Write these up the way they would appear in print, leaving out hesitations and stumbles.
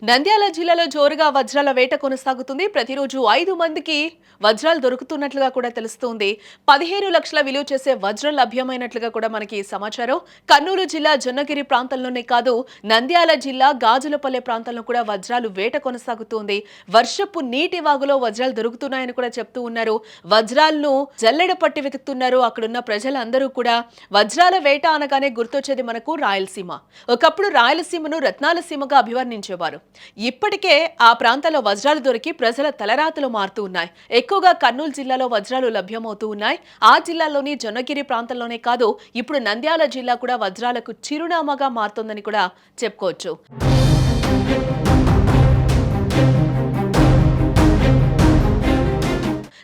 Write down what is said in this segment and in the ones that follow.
నంద్యాల జిల్లాలో జోరుగా వజ్రాల వేట కొనసాగుతుంది. ప్రతిరోజు 5 మందికి వజ్రాలు దొరుకుతున్నట్లుగా కూడా తెలుస్తోంది. 15 లక్షల విలువ చేసే వజ్రం లభ్యమైనట్లుగా కూడా మనకి సమాచారం. కర్నూలు జిల్లా జొన్నగిరి ప్రాంతంలోనే కాదు, నంద్యాల జిల్లా గాజులపల్లె ప్రాంతంలో కూడా వజ్రాలు వేట కొనసాగుతోంది. వర్షపు నీటి వాగులో వజ్రాలు దొరుకుతున్నాయని కూడా చెప్తూ ఉన్నారు. వజ్రాలను జల్లెడ పట్టి వెతుకుతున్నారు అక్కడున్న ప్రజలందరూ కూడా. వజ్రాల వేట అనగానే గుర్తొచ్చేది మనకు రాయలసీమ. ఒకప్పుడు రాయలసీమను రత్నాల సీమగా అభివర్ణించేవారు. ఇప్పటికే ఆ ప్రాంతాల్లో వజ్రాలు దొరికి ప్రజల తలరాతలు మారుతూ ఉన్నాయి. ఎక్కువగా కర్నూలు జిల్లాలో వజ్రాలు లభ్యమవుతూ ఉన్నాయి. ఆ జిల్లాలోని జొన్నగిరి ప్రాంతంలోనే కాదు, ఇప్పుడు నంద్యాల జిల్లా కూడా వజ్రాలకు చిరునామాగా మారుతోందని కూడా చెప్పుకోవచ్చు.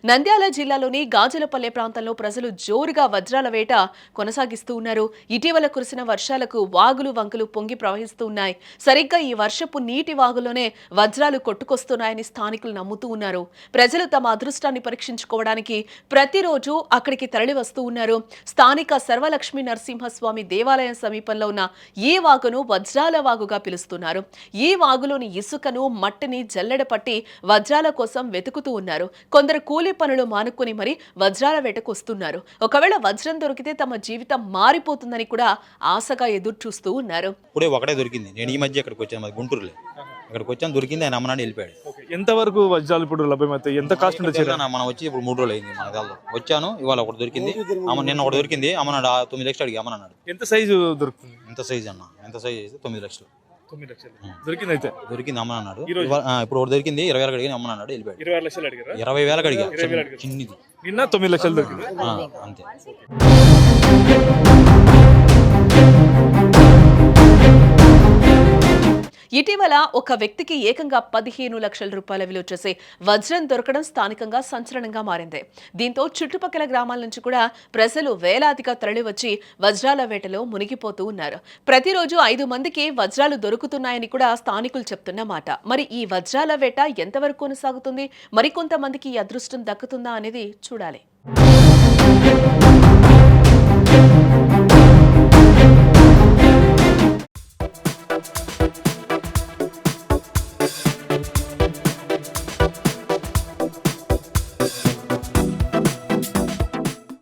నంద్యాల జిల్లాలోని గాజులపల్లె ప్రాంతంలో ప్రజలు జోరుగా వజ్రాల వేట కొనసాగిస్తూ ఉన్నారు. ఇటీవల కురిసిన వర్షాలకు వాగులు వంకలు పొంగి ప్రవహిస్తూ ఉన్నాయి. సరిగ్గా ఈ వర్షపు నీటి వాగులోనే వజ్రాలు కొట్టుకొస్తున్నాయని స్థానికులు నమ్ముతూ ఉన్నారు. ప్రజలు తమ అదృష్టాన్ని పరీక్షించుకోవడానికి ప్రతిరోజు అక్కడికి తరలి వస్తూ ఉన్నారు. స్థానిక సర్వలక్ష్మీ నరసింహస్వామి దేవాలయం సమీపంలో ఉన్న ఈ వాగును వజ్రాల వాగుగా పిలుస్తున్నారు. ఈ వాగులోని ఇసుకను మట్టిని జల్లెడ పట్టి వజ్రాల కోసం వెతుకుతూ ఉన్నారు. కొందరు కూలి పనులు మానుకుని మరి వజ్రాల వేటకు వస్తున్నారు. ఒకవేళ వజ్రం దొరికితే తమ జీవితం మారిపోతుందని కూడా ఆశగా ఎదురు చూస్తూ ఉన్నారు. ఇప్పుడే ఒకటే దొరికింది. నేను ఈ మధ్య ఇక్కడికి వచ్చాను, మాది గుంటూరులో. ఇక్కడికి వచ్చాను, దొరికింది. ఆయన అమ్మనాడు వెళ్ళిపోయాడు. ఎంత వరకు వజ్రాలు ఇప్పుడు లభ్యమవుతాయి? ఎంత కాస్ట్ ఉండొచ్చు? మనం వచ్చి ఇప్పుడు 3 రోజులు అయింది. మన దాల్లో వచ్చాను, ఇవాళ ఒకటి దొరికింది. నిన్న ఒకటి దొరికింది. అమ్మనాడు 9 లక్షలు అడిగి అమ్మన్నాడు. ఎంత సైజు దొరుకుతుంది? ఎంత సైజ్ అన్న? ఎంత సైజ్ అయితే 9 లక్షలు. 9 లక్షలు దొరికింది. అయితే దొరికింది అమ్మన్నాడు. ఇప్పుడు ఒకటి దొరికింది 20 వేలకు అడిగి అమ్మన్నాడు, వెళ్ళిపోయాడు. 20 లక్షలు అడిగారా? 20 వేలకు అడిగా, చిన్నది. నిన్న 9 లక్షలు దొరికింది. అంతే. ఇటీవల ఒక వ్యక్తికి ఏకంగా 15 లక్షల రూపాయల విలువ చేసే వజ్రం దొరకడం స్థానికంగా సంచలనంగా మారింది. దీంతో చుట్టుపక్కల గ్రామాల నుంచి కూడా ప్రజలు వేలాదిగా తరలివచ్చి వజ్రాల వేటలో మునిగిపోతూ ఉన్నారు. ప్రతిరోజు 5 మందికి వజ్రాలు దొరుకుతున్నాయని కూడా స్థానికులు చెప్తున్న మాట. మరి ఈ వజ్రాల వేట ఎంతవరకు కొనసాగుతుంది? మరికొంతమందికి ఈ అదృష్టం దక్కుతుందా అనేది చూడాలి.